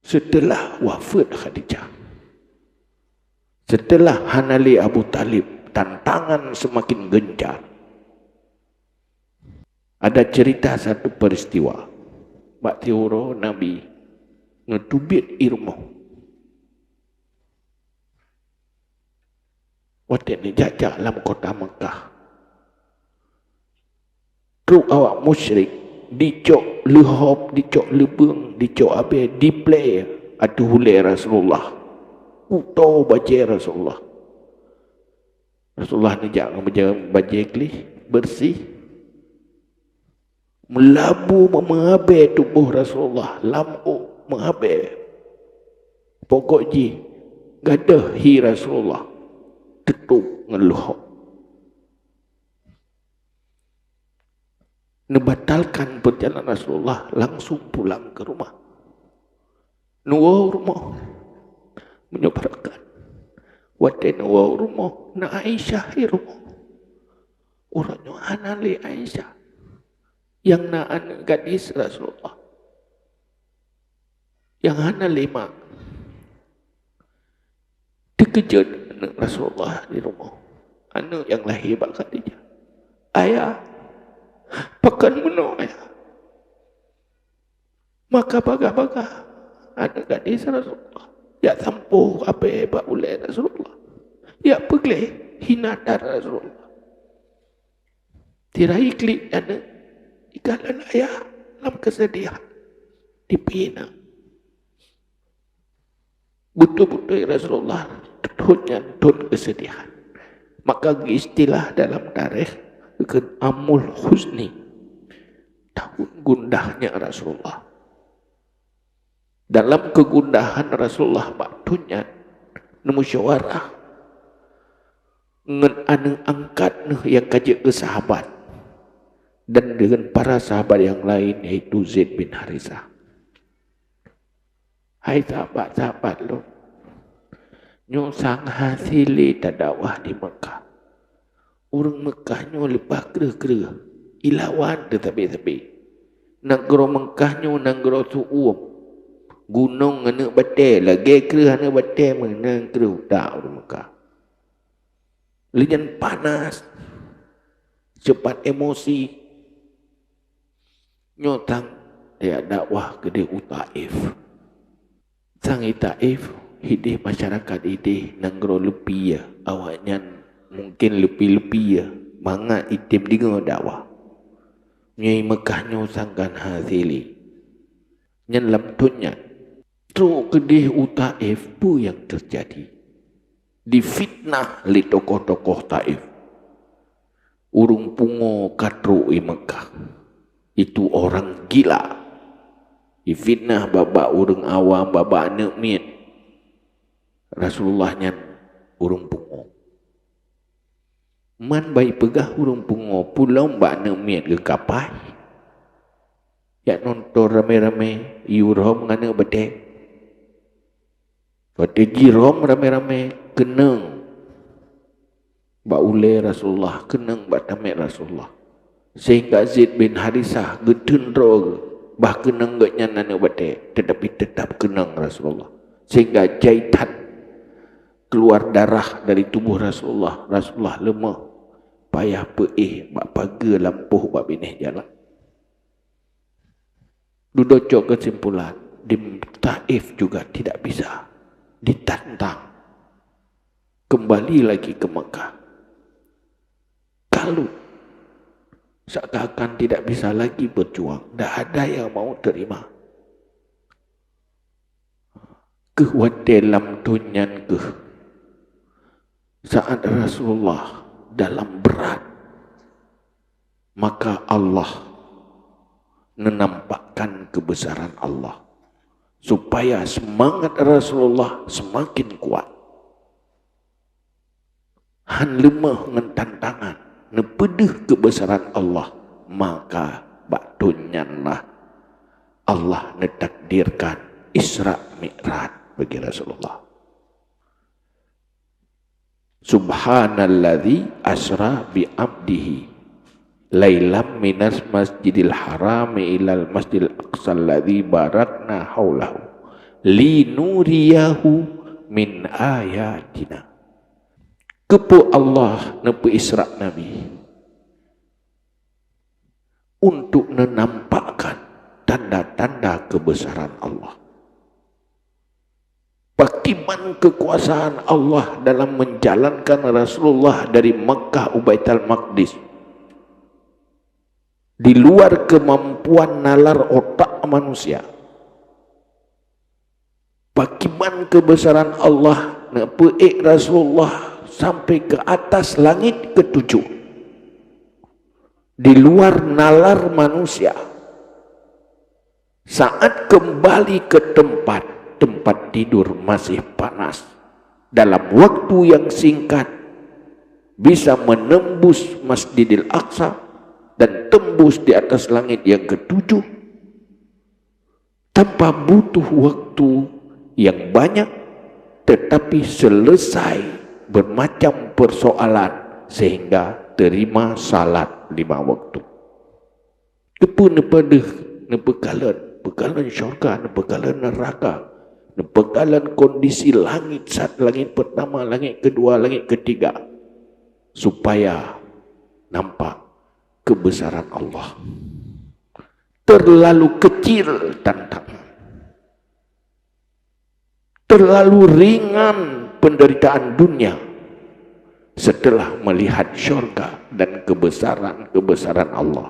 setelah wafat Khadijah, setelah Hanali Abu Talib, tantangan semakin gencar. Ada cerita satu peristiwa. Bak tiuro Nabi ngetubit irmoh. Waktu ni jajak dalam kota Mekah. Truk awak musyrik dicok lehop, dicok lebeng, dicok abe, diplay atu hulai Rasulullah. Uto baca Rasulullah. Rasulullah ni jangan baca kelih bersih. Melabu mengabe tubuh Rasulullah, lampu mengabe. Pokok ji gadah hi Rasulullah tetuk ngeluh. Nebatalkan perjalanan Rasulullah, langsung pulang ke rumah. Nuwa rumah menyobarkan. Wadah nuwa rumah na Aisyah hi rumah. Orangnya anali Aisyah yang na anak gadis Rasulullah. Yang anak lima dikejut anak Rasulullah di rumah. Anak yang lahir bak Khadijah. Ayah, pakan meno ayah. Maka baga-baga anak gadis Rasulullah. Ya tampuh apa bak ulai Rasulullah. Ya pergi hina darah Rasulullah. Tirai klik anak ikalan ayah dalam kesedihan dipina. Betul-betul Rasulullah tuhnya tun kesedihan. Maka istilah dalam tarikh amul husni, tahun gundahnya Rasulullah. Dalam kegundahan Rasulullah waktunya musyawarah ngen anu angkat yang kajak ke sahabat dan dengan para sahabat yang lain yaitu Zaid bin Harithah. Hai sahabat-sahabat lo, nyo sang hasili tadawah di Mekah. Orang Mekah nyo lepas kera-kera ilawan tetapi negara Mekah nyo negara suum gunung anak batai lagi kera anak batai mana kera tak orang Mekah. Lenyan panas, cepat emosi. Nyotang dia dakwah ke dia Taif. Sang Taif hidih masyarakat hidih nanggro lepi ya. Awaknya mungkin lepi-lepi ya. Mangat itim dengar dakwah. Nyai Mekah nyo sangkan hasili. Nyan lamtunya. Truk ke dia Taif pu yang terjadi. Difitnah li tokoh-tokoh Taif. Urung pungo katru i Mekah. Itu orang gila. Difitnah babak urung awam, babak anak miet. Rasulullahnya urung pungo. Man baik pegah urung pungo, pulau mbak anak miet ke kapai. Ya nonton rame-rame, yurom ngana bedek. Pada jirom rame-rame, kenang. Mbak ule Rasulullah, kenang mbak tamek Rasulullah. Sehingga Zaid bin Harithah getendro bah kenang gaknya nana bate tetapi tetap kenang Rasulullah. Sehingga jahitan keluar darah dari tubuh Rasulullah. Rasulullah lemah. Payah peih bak paga lampuh bak binih jalan. Dudocok kesimpulan di Taif juga tidak bisa ditantang. Kembali lagi ke Mekah. Kalau seakan tidak bisa lagi berjuang, tidak ada yang mau terima. Kehwat dalam tunyan ke saat Rasulullah dalam berat, maka Allah menampakkan kebesaran Allah supaya semangat Rasulullah semakin kuat. Han lemah dengan tantangan nepedih kebesaran Allah, maka baktunyanlah Allah netakdirkan Isra Mi'raj bagi Rasulullah. Subhanalladzi asra bi abdihi lailam minas masjidil harami ilal masjidil aqsal ladzi barakna haulahu linuriyahu min ayatina. Kepu Allah nepu Isra Nabi untuk menampakkan tanda-tanda kebesaran Allah. Bagaimana kekuasaan Allah dalam menjalankan Rasulullah dari Makkah Baitul Maqdis. Di luar kemampuan nalar otak manusia. Bagaimana kebesaran Allah nepu Rasulullah sampai ke atas langit ketujuh, di luar nalar manusia. Saat kembali ke tempat tidur masih panas, dalam waktu yang singkat bisa menembus Masjidil Aqsa dan tembus di atas langit yang ketujuh tanpa butuh waktu yang banyak, tetapi selesai bermacam persoalan sehingga terima salat 5 waktu. Kepun nepekalan syurga, nepekalan neraka, nepekalan kondisi langit, saat langit pertama, langit kedua, langit ketiga, supaya nampak kebesaran Allah. Terlalu kecil tantangan, terlalu ringan penderitaan dunia setelah melihat syurga dan kebesaran Allah.